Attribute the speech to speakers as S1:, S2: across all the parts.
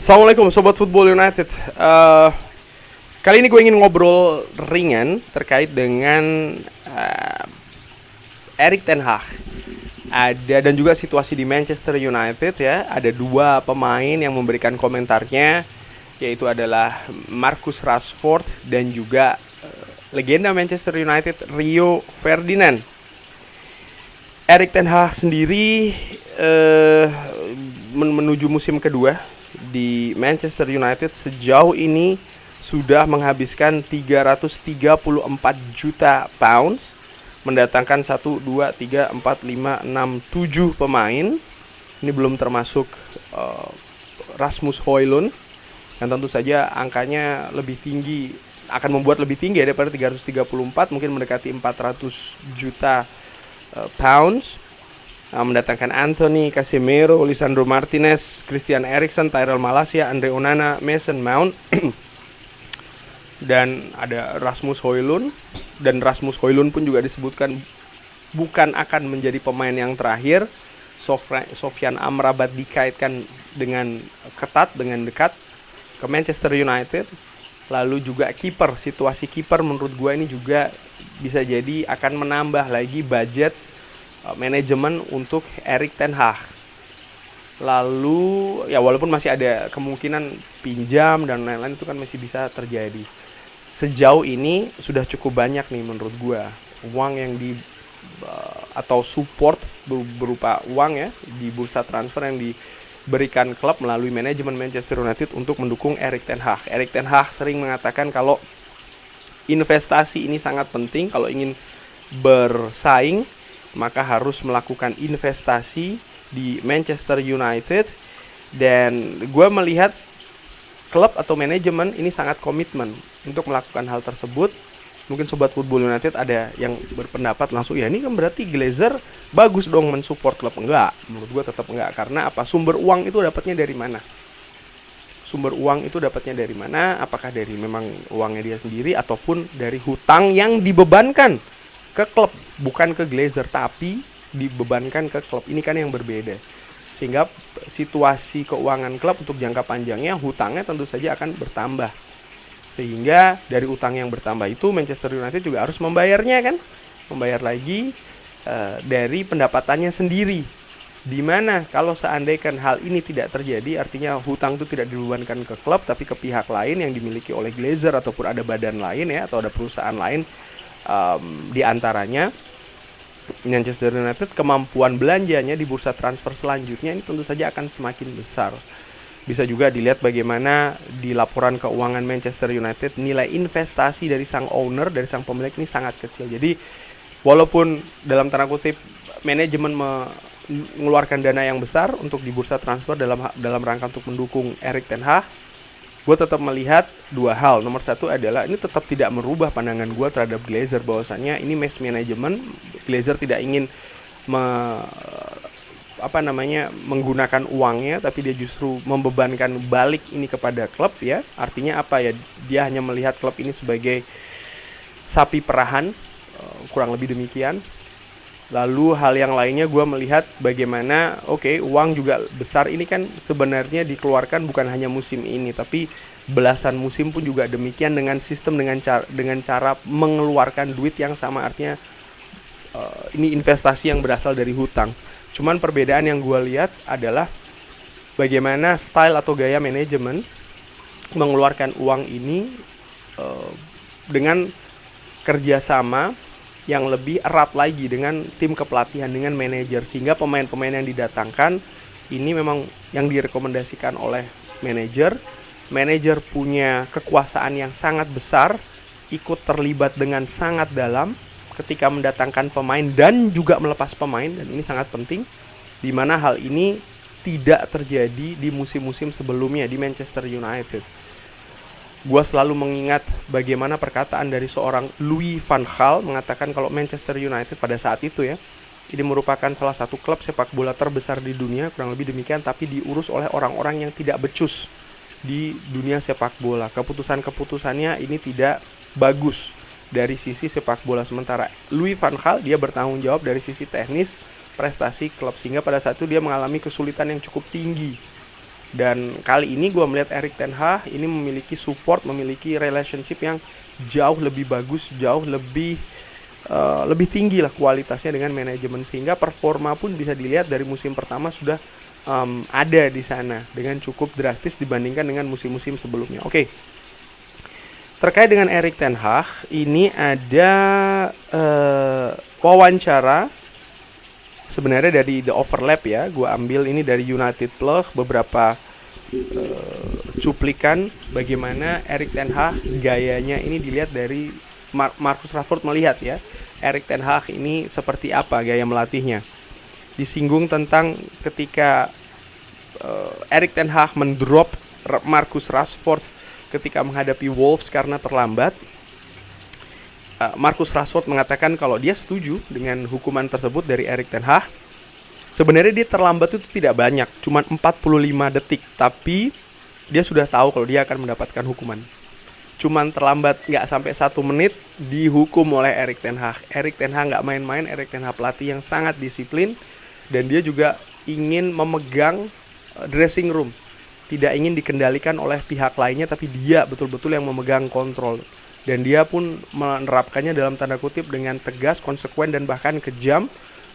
S1: Assalamualaikum Sobat Football United. Kali ini gue ingin ngobrol ringan terkait dengan Erik ten Hag. Dan juga situasi di Manchester United ya. Ada dua pemain yang memberikan komentarnya, yaitu adalah Marcus Rashford dan juga legenda Manchester United Rio Ferdinand. Erik ten Hag sendiri menuju musim kedua di Manchester United sejauh ini sudah menghabiskan 334 juta pounds, mendatangkan 1, 2, 3, 4, 5, 6, 7 pemain. Ini belum termasuk Rasmus Højlund, yang tentu saja angkanya lebih tinggi, akan membuat lebih tinggi daripada 334, mungkin mendekati 400 juta pounds. Mendatangkan Anthony, Casemiro, Lisandro Martinez, Christian Eriksen, Tyrell Malacia, Andre Onana, Mason Mount dan ada Rasmus Højlund. Dan Rasmus Højlund pun juga disebutkan bukan akan menjadi pemain yang terakhir. Sofyan Amrabat dikaitkan dengan ketat, dengan dekat ke Manchester United. Lalu juga kiper, situasi kiper menurut gue ini juga bisa jadi akan menambah lagi budget manajemen untuk Erik ten Hag. Lalu ya walaupun masih ada kemungkinan pinjam dan lain-lain, itu kan masih bisa terjadi. Sejauh ini sudah cukup banyak nih menurut gua uang yang atau support berupa uang ya di bursa transfer yang diberikan klub melalui manajemen Manchester United untuk mendukung Erik ten Hag. Erik ten Hag sering mengatakan kalau investasi ini sangat penting. Kalau ingin bersaing, maka harus melakukan investasi di Manchester United. Dan gue melihat klub atau manajemen ini sangat komitmen untuk melakukan hal tersebut. Mungkin Sobat Football United ada yang berpendapat langsung, ya ini kan berarti Glazer bagus dong mensupport klub. Enggak, menurut gue tetap enggak. Karena apa? Sumber uang itu dapatnya dari mana? Sumber uang itu dapatnya dari mana? Apakah dari memang uangnya dia sendiri ataupun dari hutang yang dibebankan ke klub, bukan ke Glazer, tapi dibebankan ke klub. Ini kan yang berbeda. Sehingga situasi keuangan klub untuk jangka panjangnya, hutangnya tentu saja akan bertambah. Sehingga dari utang yang bertambah itu Manchester United juga harus membayarnya kan, membayar lagi dari pendapatannya sendiri. Dimana kalau seandainya hal ini tidak terjadi, artinya hutang itu tidak dibebankan ke klub tapi ke pihak lain yang dimiliki oleh Glazer ataupun ada badan lain ya, atau ada perusahaan lain. Di antaranya Manchester United, kemampuan belanjanya di bursa transfer selanjutnya ini tentu saja akan semakin besar. Bisa juga dilihat bagaimana di laporan keuangan Manchester United nilai investasi dari sang owner, dari sang pemilik ini sangat kecil. Jadi walaupun dalam tanda kutip manajemen mengeluarkan dana yang besar untuk di bursa transfer dalam rangka untuk mendukung Erik ten Hag, gue tetap melihat dua hal. Nomor satu adalah ini tetap tidak merubah pandangan gue terhadap Glazer, bahwasannya ini manajemen Glazer tidak ingin menggunakan uangnya, tapi dia justru membebankan balik ini kepada klub ya. Artinya apa ya? Dia hanya melihat klub ini sebagai sapi perahan, kurang lebih demikian. Lalu hal yang lainnya gue melihat bagaimana uang juga besar ini kan sebenarnya dikeluarkan bukan hanya musim ini, tapi belasan musim pun juga demikian, dengan sistem dengan cara mengeluarkan duit yang sama. Artinya ini investasi yang berasal dari hutang. Cuman perbedaan yang gue lihat adalah bagaimana style atau gaya manajemen mengeluarkan uang ini dengan kerjasama yang lebih erat lagi dengan tim kepelatihan, dengan manajer, sehingga pemain-pemain yang didatangkan ini memang yang direkomendasikan oleh manajer. Manajer punya kekuasaan yang sangat besar, ikut terlibat dengan sangat dalam ketika mendatangkan pemain dan juga melepas pemain, dan ini sangat penting, di mana hal ini tidak terjadi di musim-musim sebelumnya di Manchester United. Gua selalu mengingat bagaimana perkataan dari seorang Louis van Gaal mengatakan kalau Manchester United pada saat itu ya, ini merupakan salah satu klub sepak bola terbesar di dunia, kurang lebih demikian, tapi diurus oleh orang-orang yang tidak becus di dunia sepak bola. Keputusan-keputusannya ini tidak bagus dari sisi sepak bola. Sementara Louis van Gaal dia bertanggung jawab dari sisi teknis prestasi klub, sehingga pada saat itu dia mengalami kesulitan yang cukup tinggi Dan kali ini gue melihat Erik ten Hag ini memiliki support, memiliki relationship yang jauh lebih bagus, jauh lebih tinggi lah kualitasnya dengan manajemen, sehingga performa pun bisa dilihat dari musim pertama sudah ada di sana dengan cukup drastis dibandingkan dengan musim-musim sebelumnya. Oke. Terkait dengan Erik ten Hag, ini ada wawancara sebenarnya dari The Overlap ya. Gue ambil ini dari United Plug, beberapa cuplikan bagaimana Erik ten Hag gayanya ini dilihat dari Marcus Rashford melihat ya. Erik ten Hag ini seperti apa gaya melatihnya. Disinggung tentang ketika Erik ten Hag mendrop Marcus Rashford ketika menghadapi Wolves karena terlambat. Marcus Rashford mengatakan kalau dia setuju dengan hukuman tersebut dari Erik ten Hag. Sebenarnya dia terlambat itu tidak banyak, cuma 45 detik, tapi dia sudah tahu kalau dia akan mendapatkan hukuman. Cuman terlambat nggak sampai 1 menit dihukum oleh Erik ten Hag. Erik ten Hag nggak main-main, Erik ten Hag pelatih yang sangat disiplin, dan dia juga ingin memegang dressing room. Tidak ingin dikendalikan oleh pihak lainnya, tapi dia betul-betul yang memegang kontrol. Dan dia pun menerapkannya dalam tanda kutip dengan tegas, konsekuen, dan bahkan kejam.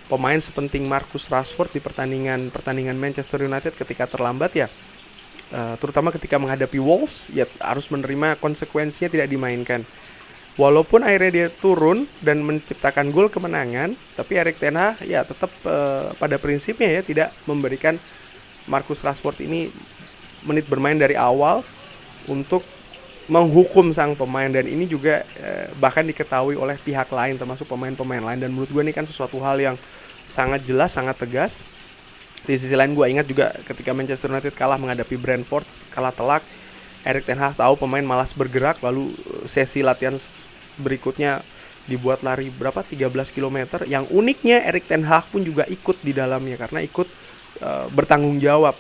S1: Pemain sepenting Marcus Rashford di pertandingan Manchester United ketika terlambat ya, terutama ketika menghadapi Wolves, ya harus menerima konsekuensinya tidak dimainkan. Walaupun akhirnya dia turun dan menciptakan gol kemenangan, tapi Erik ten Hag ya tetap pada prinsipnya ya tidak memberikan Marcus Rashford ini menit bermain dari awal untuk menghukum sang pemain, dan ini juga bahkan diketahui oleh pihak lain termasuk pemain-pemain lain, dan menurut gue ini kan sesuatu hal yang sangat jelas, sangat tegas. Di sisi lain gue ingat juga ketika Manchester United kalah menghadapi Brentford, kalah telak, Erik ten Hag tahu pemain malas bergerak, lalu sesi latihan berikutnya dibuat lari 13 km. Yang uniknya Erik ten Hag pun juga ikut di dalamnya karena ikut bertanggung jawab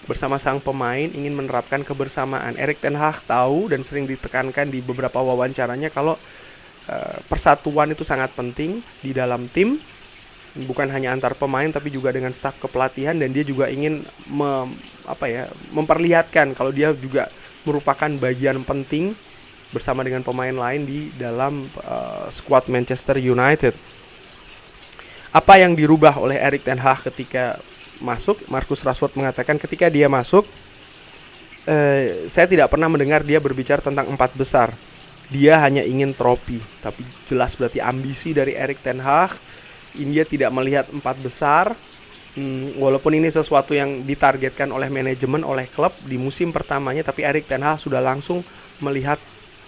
S1: bersama sang pemain, ingin menerapkan kebersamaan. Erik ten Hag tahu dan sering ditekankan di beberapa wawancaranya kalau persatuan itu sangat penting di dalam tim, bukan hanya antar pemain tapi juga dengan staf kepelatihan, dan dia juga ingin memperlihatkan kalau dia juga merupakan bagian penting bersama dengan pemain lain di dalam skuad Manchester United. Apa yang dirubah oleh Erik ten Hag ketika masuk? Marcus Rashford mengatakan ketika dia masuk, saya tidak pernah mendengar dia berbicara tentang 4 besar. Dia hanya ingin trofi. Tapi jelas berarti ambisi dari Erik ten Hag, India tidak melihat 4 besar. Walaupun ini sesuatu yang ditargetkan oleh manajemen, oleh klub di musim pertamanya, tapi Erik ten Hag sudah langsung melihat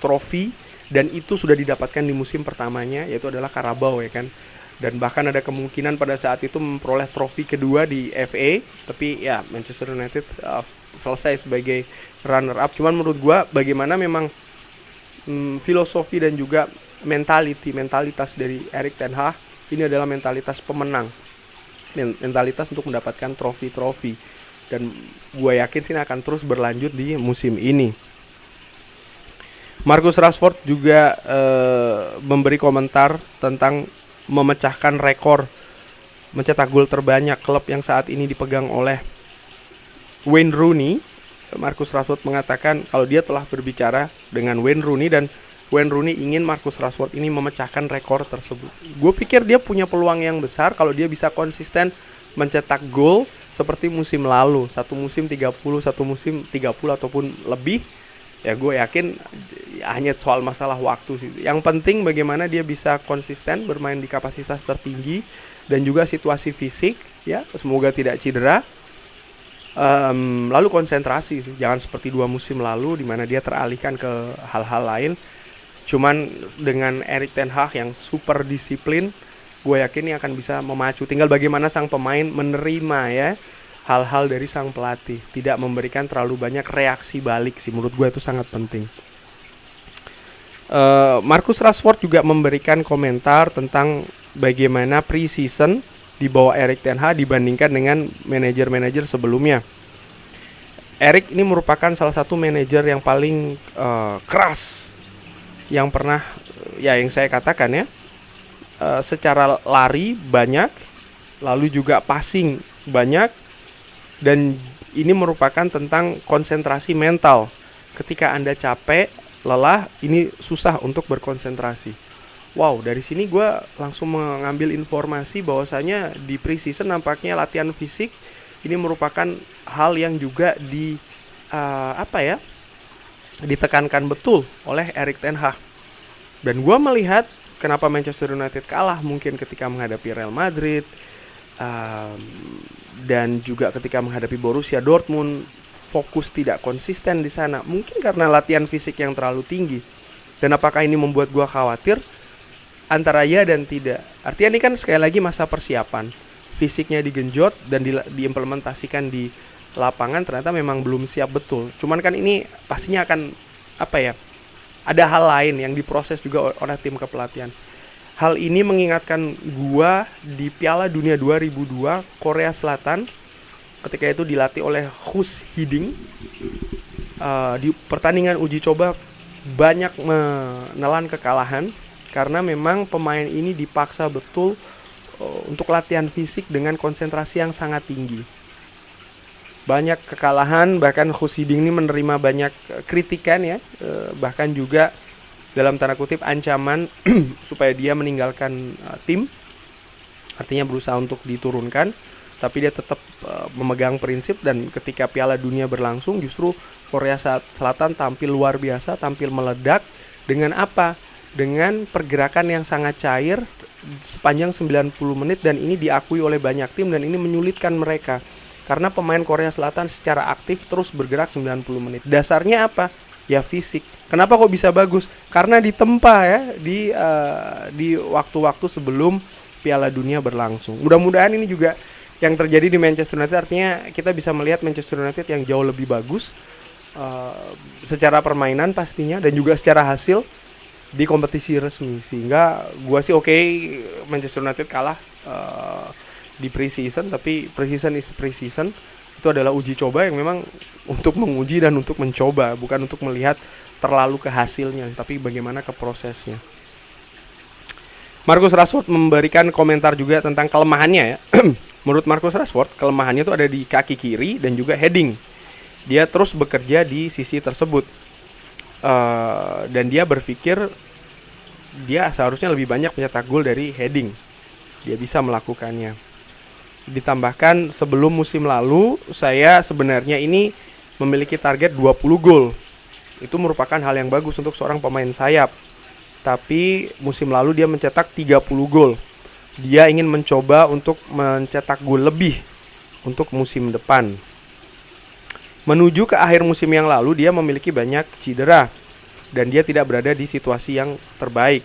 S1: trofi, dan itu sudah didapatkan di musim pertamanya, yaitu adalah Carabao ya kan. Dan bahkan ada kemungkinan pada saat itu memperoleh trofi kedua di FA, tapi ya Manchester United selesai sebagai runner up. Cuman menurut gua bagaimana memang filosofi dan juga mentalitas dari Erik ten Hag ini adalah mentalitas pemenang, mentalitas untuk mendapatkan trofi-trofi, dan gua yakin sih akan terus berlanjut di musim ini. Marcus Rashford juga memberi komentar tentang memecahkan rekor mencetak gol terbanyak klub yang saat ini dipegang oleh Wayne Rooney. Marcus Rashford mengatakan kalau dia telah berbicara dengan Wayne Rooney, dan Wayne Rooney ingin Marcus Rashford ini memecahkan rekor tersebut. Gue pikir dia punya peluang yang besar kalau dia bisa konsisten mencetak gol seperti musim lalu, satu musim 30, satu musim 30 ataupun lebih. Ya gue yakin hanya soal masalah waktu sih. Yang penting bagaimana dia bisa konsisten bermain di kapasitas tertinggi dan juga situasi fisik ya, semoga tidak cedera. Lalu konsentrasi sih, jangan seperti 2 musim lalu di mana dia teralihkan ke hal-hal lain. Cuman dengan Erik ten Hag yang super disiplin, gue yakin ini akan bisa memacu. Tinggal bagaimana sang pemain menerima ya hal-hal dari sang pelatih, tidak memberikan terlalu banyak reaksi balik sih, menurut gue itu sangat penting. Marcus Rashford juga memberikan komentar tentang bagaimana pre-season di bawah Erik ten Hag dibandingkan dengan manajer-manajer sebelumnya. Erik ini merupakan salah satu manajer yang paling keras yang pernah yang saya katakan ya. Secara lari banyak, lalu juga passing banyak, dan ini merupakan tentang konsentrasi mental. Ketika Anda capek, lelah, ini susah untuk berkonsentrasi. Wow, dari sini gue langsung mengambil informasi bahwasanya di pre-season nampaknya latihan fisik ini merupakan hal yang juga ditekankan betul oleh Erik ten Hag. Dan gue melihat kenapa Manchester United kalah mungkin ketika menghadapi Real Madrid, dan juga ketika menghadapi Borussia Dortmund, fokus tidak konsisten di sana. Mungkin karena latihan fisik yang terlalu tinggi. Dan apakah ini membuat gue khawatir? Antara ya dan tidak. Artinya ini kan sekali lagi masa persiapan. Fisiknya digenjot dan diimplementasikan di lapangan ternyata memang belum siap betul. Cuman kan ini pastinya akan ada hal lain yang diproses juga oleh tim kepelatihan. Hal ini mengingatkan gua di Piala Dunia 2002 Korea Selatan, ketika itu dilatih oleh Guus Hiddink. Di pertandingan uji coba banyak menelan kekalahan karena memang pemain ini dipaksa betul untuk latihan fisik dengan konsentrasi yang sangat tinggi. Banyak kekalahan, bahkan Guus Hiddink ini menerima banyak kritikan ya, bahkan juga dalam tanda kutip ancaman supaya dia meninggalkan tim, artinya berusaha untuk diturunkan, tapi dia tetap memegang prinsip. Dan ketika Piala Dunia berlangsung justru Korea Selatan tampil luar biasa, tampil meledak dengan apa? Dengan pergerakan yang sangat cair sepanjang 90 menit, dan ini diakui oleh banyak tim dan ini menyulitkan mereka karena pemain Korea Selatan secara aktif terus bergerak 90 menit. Dasarnya apa? Ya fisik. Kenapa kok bisa bagus? Karena ditempa ya di waktu-waktu sebelum Piala Dunia berlangsung. Mudah-mudahan ini juga yang terjadi di Manchester United, artinya kita bisa melihat Manchester United yang jauh lebih bagus secara permainan pastinya dan juga secara hasil di kompetisi resmi. Sehingga gua sih Manchester United kalah di pre-season, tapi pre-season is pre-season. Itu adalah uji coba yang memang untuk menguji dan untuk mencoba, bukan untuk melihat terlalu ke hasilnya, tapi bagaimana ke prosesnya. Marcus Rashford memberikan komentar juga tentang kelemahannya ya. Menurut Marcus Rashford, kelemahannya itu ada di kaki kiri dan juga heading. Dia terus bekerja di sisi tersebut. Dan dia berpikir dia seharusnya lebih banyak mencetak gol dari heading. Dia bisa melakukannya. Ditambahkan sebelum musim lalu saya sebenarnya ini memiliki target 20 gol. Itu merupakan hal yang bagus untuk seorang pemain sayap. Tapi musim lalu dia mencetak 30 gol. Dia ingin mencoba untuk mencetak gol lebih untuk musim depan. Menuju ke akhir musim yang lalu dia memiliki banyak cedera dan dia tidak berada di situasi yang terbaik.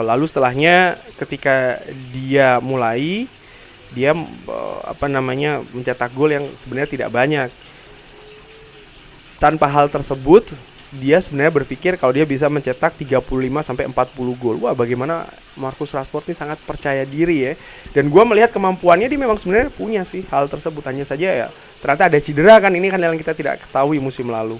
S1: Lalu setelahnya ketika dia mulai mencetak gol yang sebenarnya tidak banyak. Tanpa hal tersebut, dia sebenarnya berpikir kalau dia bisa mencetak 35 sampai 40 gol. Wah, bagaimana Marcus Rashford ini sangat percaya diri ya. Dan gua melihat kemampuannya dia memang sebenarnya punya sih hal tersebut, hanya saja ya ternyata ada cedera kan, ini kan yang kita tidak ketahui musim lalu.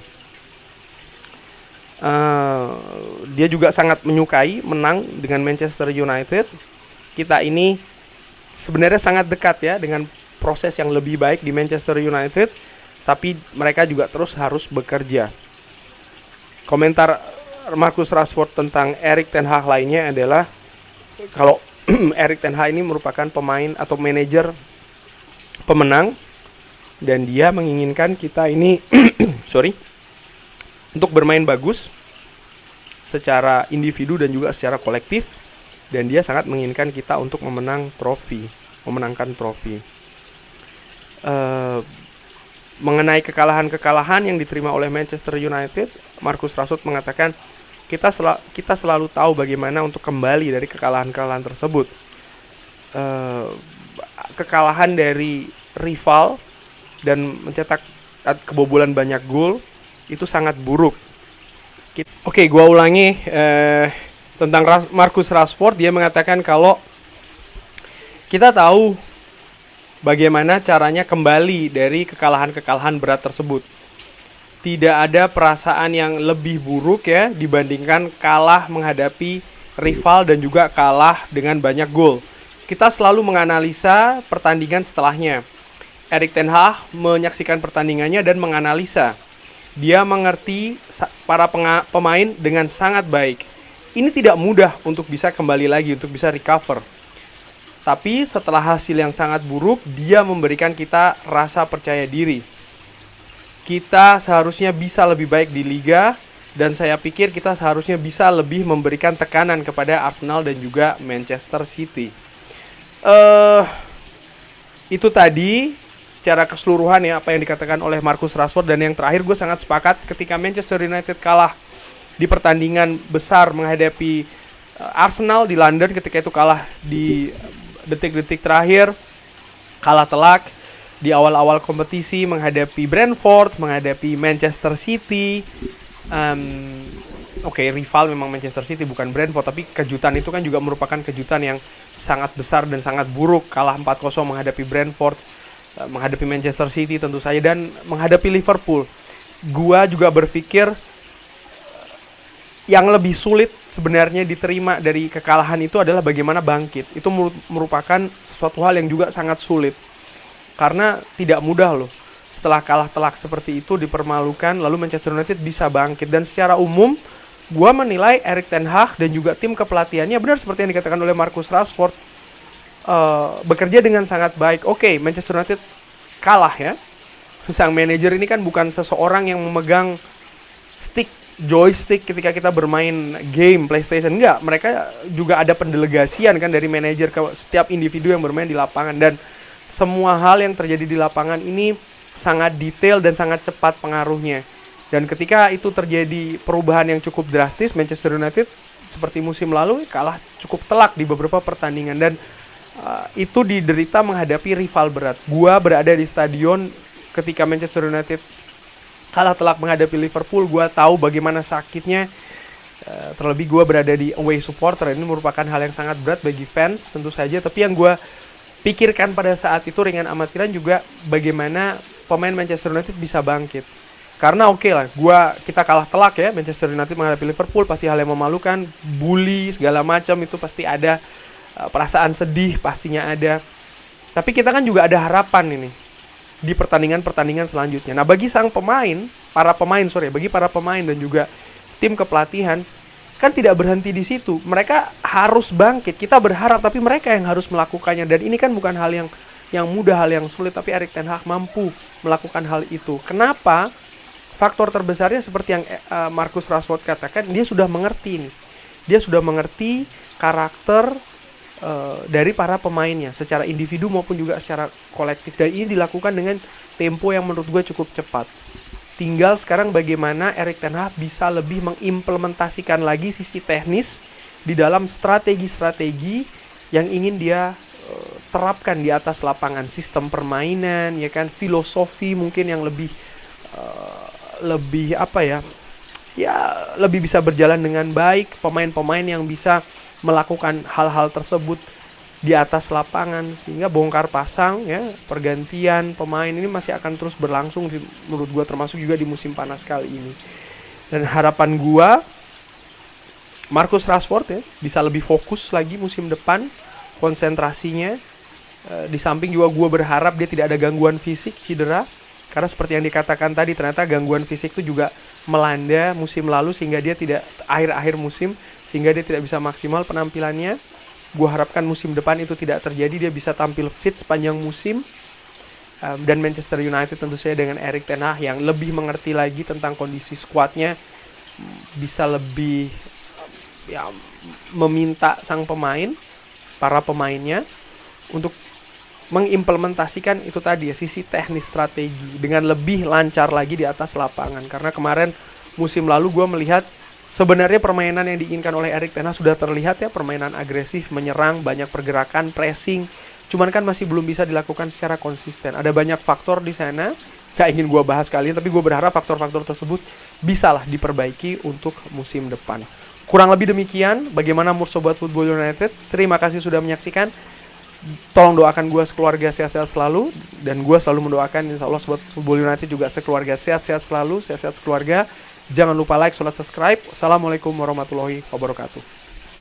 S1: Dia juga sangat menyukai menang dengan Manchester United. Kita ini sebenarnya sangat dekat ya dengan proses yang lebih baik di Manchester United, tapi mereka juga terus harus bekerja. Komentar Marcus Rashford tentang Erik ten Hag lainnya adalah kalau Erik ten Hag ini merupakan pemain atau manajer pemenang dan dia menginginkan kita ini untuk bermain bagus secara individu dan juga secara kolektif. Dan dia sangat menginginkan kita untuk memenangkan trofi. Mengenai kekalahan yang diterima oleh Manchester United, Marcus Rashford mengatakan kita selalu tahu bagaimana untuk kembali dari kekalahan-kekalahan tersebut. Kekalahan dari rival dan mencetak kebobolan banyak gol itu sangat buruk. Oke, gua ulangi. Tentang Marcus Rashford, dia mengatakan kalau kita tahu bagaimana caranya kembali dari kekalahan-kekalahan berat tersebut. Tidak ada perasaan yang lebih buruk ya dibandingkan kalah menghadapi rival dan juga kalah dengan banyak gol. Kita selalu menganalisa pertandingan setelahnya. Erik ten Hag menyaksikan pertandingannya dan menganalisa. Dia mengerti para pemain dengan sangat baik. Ini tidak mudah untuk bisa kembali lagi, untuk bisa recover. Tapi setelah hasil yang sangat buruk, dia memberikan kita rasa percaya diri. Kita seharusnya bisa lebih baik di Liga, dan saya pikir kita seharusnya bisa lebih memberikan tekanan kepada Arsenal dan juga Manchester City. Itu tadi secara keseluruhan ya apa yang dikatakan oleh Marcus Rashford, dan yang terakhir gue sangat sepakat ketika Manchester United kalah di pertandingan besar menghadapi Arsenal di London, ketika itu kalah di detik-detik terakhir, kalah telak di awal-awal kompetisi menghadapi Brentford, menghadapi Manchester City. Rival memang Manchester City bukan Brentford, tapi kejutan itu kan juga merupakan kejutan yang sangat besar dan sangat buruk. Kalah 4-0 menghadapi Brentford, menghadapi Manchester City tentu saja, dan menghadapi Liverpool. Gua juga berpikir yang lebih sulit sebenarnya diterima dari kekalahan itu adalah bagaimana bangkit. Itu merupakan sesuatu hal yang juga sangat sulit. Karena tidak mudah loh. Setelah kalah telak seperti itu, dipermalukan, lalu Manchester United bisa bangkit. Dan secara umum, gue menilai Erik ten Hag dan juga tim kepelatihannya benar seperti yang dikatakan oleh Marcus Rashford, bekerja dengan sangat baik. Oke, Manchester United kalah ya. Sang manajer ini kan bukan seseorang yang memegang joystick ketika kita bermain game PlayStation. Enggak, mereka juga ada pendelegasian kan dari manajer ke setiap individu yang bermain di lapangan, dan semua hal yang terjadi di lapangan ini sangat detail dan sangat cepat pengaruhnya. Dan ketika itu terjadi perubahan yang cukup drastis, Manchester United seperti musim lalu kalah cukup telak di beberapa pertandingan, dan itu diderita menghadapi rival berat. Gua berada di stadion ketika Manchester United kalah telak menghadapi Liverpool. Gue tahu bagaimana sakitnya, terlebih gue berada di away supporter. Ini merupakan hal yang sangat berat bagi fans tentu saja. Tapi yang gue pikirkan pada saat itu ringan amatiran juga bagaimana pemain Manchester United bisa bangkit. Karena kita kalah telak ya, Manchester United menghadapi Liverpool, pasti hal yang memalukan, bully segala macam itu pasti ada, perasaan sedih pastinya ada. Tapi kita kan juga ada harapan ini di pertandingan-pertandingan selanjutnya. Nah, bagi para pemain dan juga tim kepelatihan kan tidak berhenti di situ. Mereka harus bangkit. Kita berharap, tapi mereka yang harus melakukannya. Dan ini kan bukan hal yang mudah, hal yang sulit, tapi Erik ten Hag mampu melakukan hal itu. Kenapa? Faktor terbesarnya seperti yang Marcus Rashford katakan, dia sudah mengerti nih. Dia sudah mengerti karakter dari para pemainnya secara individu maupun juga secara kolektif, dan ini dilakukan dengan tempo yang menurut gue cukup cepat. Tinggal sekarang bagaimana Erik ten Hag bisa lebih mengimplementasikan lagi sisi teknis di dalam strategi-strategi yang ingin dia terapkan di atas lapangan, sistem permainan ya kan, filosofi mungkin yang lebih lebih bisa berjalan dengan baik, pemain-pemain yang bisa melakukan hal-hal tersebut di atas lapangan, sehingga bongkar pasang ya, pergantian pemain ini masih akan terus berlangsung menurut gua, termasuk juga di musim panas kali ini. Dan harapan gua Marcus Rashford ya bisa lebih fokus lagi musim depan, konsentrasinya. Di samping juga gua berharap dia tidak ada gangguan fisik, cedera, karena seperti yang dikatakan tadi, ternyata gangguan fisik itu juga melanda musim lalu sehingga dia tidak akhir musim sehingga dia tidak bisa maksimal penampilannya. Gue harapkan musim depan itu tidak terjadi, dia bisa tampil fit sepanjang musim. Dan Manchester United tentu saja dengan Erik ten Hag yang lebih mengerti lagi tentang kondisi skuadnya, bisa lebih meminta para pemainnya untuk mengimplementasikan itu tadi ya, sisi teknis strategi dengan lebih lancar lagi di atas lapangan. Karena kemarin musim lalu gue melihat sebenarnya permainan yang diinginkan oleh Erik ten Hag sudah terlihat ya, permainan agresif, menyerang, banyak pergerakan, pressing. Cuman kan masih belum bisa dilakukan secara konsisten. Ada banyak faktor di sana, gak ingin gue bahas kali ini, tapi gue berharap faktor-faktor tersebut bisalah diperbaiki untuk musim depan. Kurang lebih demikian bagaimana Sobat Football United. Terima kasih sudah menyaksikan. Tolong doakan gue sekeluarga sehat-sehat selalu, dan gue selalu mendoakan insya Allah Sobat Football United juga sekeluarga sehat-sehat selalu, sehat-sehat sekeluarga. Jangan lupa like, subscribe. Assalamualaikum warahmatullahi wabarakatuh.